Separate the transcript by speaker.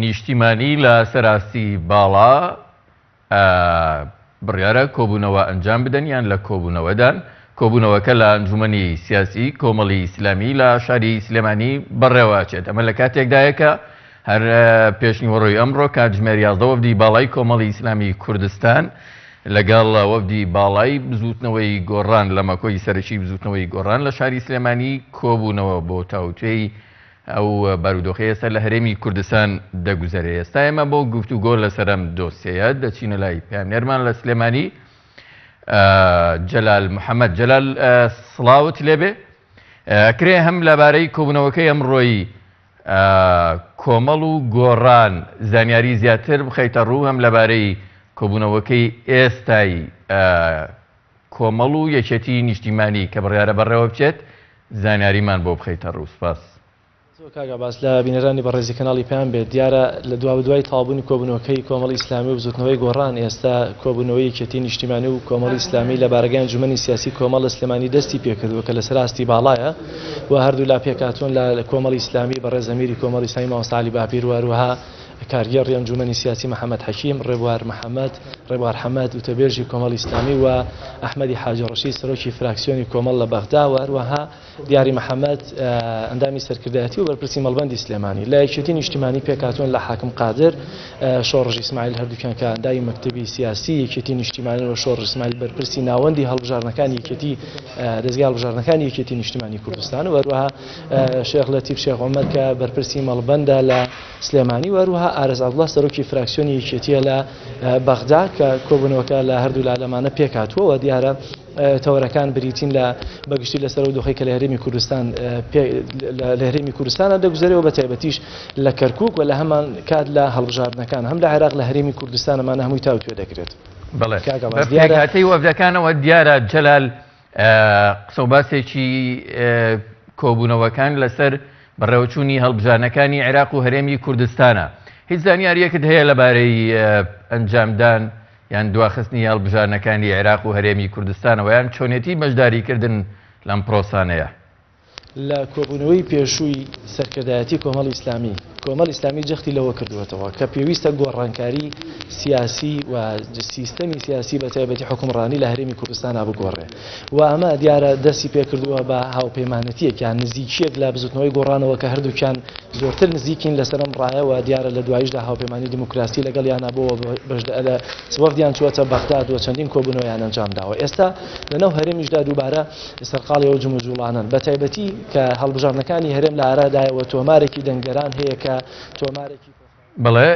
Speaker 1: نیشتیمانی لە سەراستی باڵا بڕیارە کۆبوونەوە ئەنجام بدەن یان لە کۆبوونەوەدان کۆبوونەوەکە لە ئەنجومەنی سیاسی کۆمەڵی ئیسلامی لە شاری سلێمانی بەڕێوەچێت ئەمە لە کاتێکدایەکە هەر پێشنیوەڕۆی ئەمڕۆ کاتژمێر 11 وەفدی باڵای کۆمەڵی ئیسلامی کوردستان لەگەڵ وەفدی باڵای بزوتنەوەی گۆڕان لە مەکۆی سەرەکی بزوتنەوەی گۆڕان لە شاری سلێمانی کۆبوونەوە بۆ تاوتوێی ئەو بارودۆخی ئێستا لە هەرێمی کوردستان دەگوزارێت. ئێستا ئێمە بۆ گفتوگۆ لەسەر ئەم دۆسیەیە دەچینە لای پامنێرمان لە سلێمانی جەلال محەممەد. جەلال سڵاوت لێبێ کرێ هەم لەبارەی کۆبوونەوەکەی ئەمڕۆی کۆمەڵ و گۆڕان زانیاری زیاتر بخەیتە ڕوو هەم لەبارەی کۆبوونەوەکەی ئێستای کۆمەڵ و یەکێتی نیشتیمانی کە بڕیارە بەڕێوە بچێت زانیاریمان بۆ بخەیتە ڕوو. سپاس.
Speaker 2: کاگا باس لە بینەرانی بەڕێزی کەناڵی پێیان بێت دیارە لە دوای تاڵبوونی کۆبوونەوەکەی کۆمەڵی ئیسلامی و بزوتنەوەی گۆڕان ئێستا کۆبوونەوەی یەکێتی نیشتیمانی و کۆمەڵی ئیسلامی لە بارگای ئەنجومەنی سیاسی کۆمەڵ لە سلێمانی دەستی پێکردووە کە لە سەراستی باڵایە و هەردوو لا پێکاتون لە کۆمەڵی ئیسلامی بەڕێزەمیری کۆمەڵی ئیسلامی مامۆستا عەلی باپیر وهروەها کارگێڕی ئەنجومەنی سیاسی محەممەد حەکیم ڕێبوار حەمەد وتەبێژی کۆمەڵی ئیسلامی و ئەحمەدی حاجی ڕەشید سەرۆکی فراکسیۆنی کۆمەڵ لە بەغدا و هەروەها دیاری محەممەد ئەندامی سەرکردایەتی و بەرپرسی مەڵبەندی سلێمانی لە یەکێتی نیشتیمانی پێکاتون لە حاکم قادر شۆڕژ ئیسماعیل هەردووکیان کە ئەندامی مەکتەبی سیاسی یەکێتی نیشتیمانی و شۆڕژ ئیسماعیل بەرپرسی ناوەندی هەڵبژارنەکانی یەکێتی دەستگای هەڵبژارنەکانی یەکێتی نیشتیمانی کوردستان و هەروەها شێخ لەتیف شێخ عومەر کە بەرپرسی مەڵبەندە لە سلێمانی و هەروەها ئارەز عەبدوڵڵا سەرۆکی فراکسیۆنی یەکێتیە لە بەغدا کە کۆبوونەوەکە لە هەردوو لالەمانە پێکاتووە دیارە تەوەرەکان بریتین لە بەگشتی لەسەر دۆخی کە لە هەرێمی کوردستان لە هەرێمی کوردستانە دەگوزارەوە بە تایبەتیش لە کەرکووک و لە هەمان کات لە هەڵبژاردنەکان هەم لە عێراق لە هەرێمی کوردستانەمانە هەمووی تاوتوێ دەکرێت.
Speaker 1: بەڵێ بەپێکهاتەی وەفدەکانەوە دیارە جەلال قسە و باسێکی کۆبوونەوەکان لەسەر بەڕێوەچوونی هەڵبژارنەکانی عێراق و هەرێمی کوردستانە. هیچ زانیاریەکت هەیە لەبارەی ئەنجامدان یان دواخستنی هەڵبژارنەکانی عێراق و هەرێمی کوردستانەوە یان چۆنێتی بەشداریکردن لەم پرۆسانەیە؟
Speaker 2: لە کۆبوونەوەی پێشووی سەرکردایەتی کۆمەڵی ئیسلامی جەختی لەوە کردوێتەوە کە پێویستە گۆڕانکاری سیاسی و سیستەمی سیاسی بە تایبەتی حکومڕانی لە هەرێمی کوردستان بگۆڕێ و ئەمە دیارە دەستی پێکردووە بە هاوپەیمانەتیەکیان نزیکیەک لە بزوتنەوەی گۆڕانەوە کە هەردووکیان زۆرتر نزیکین لەسەرم ڕایەوە دیارە لە دوایشدا هاوپەیمانی دیموکراسی لەگەڵ یانە بۆ لە وەفدیان چوەتە بەغداد و چەندین کۆبوونەوەیان ئەنجام داوە. ئێستا لەناو هەرێمیشدا دووبارە سەرقاڵیەوە جوموجوڵانن بە تایبەتی کە هەڵبژارنەکانی هەرێم لە ئارادایەوە تۆمارێکی دەنگەران هەیە کە تۆمارێکی
Speaker 1: بەڵێ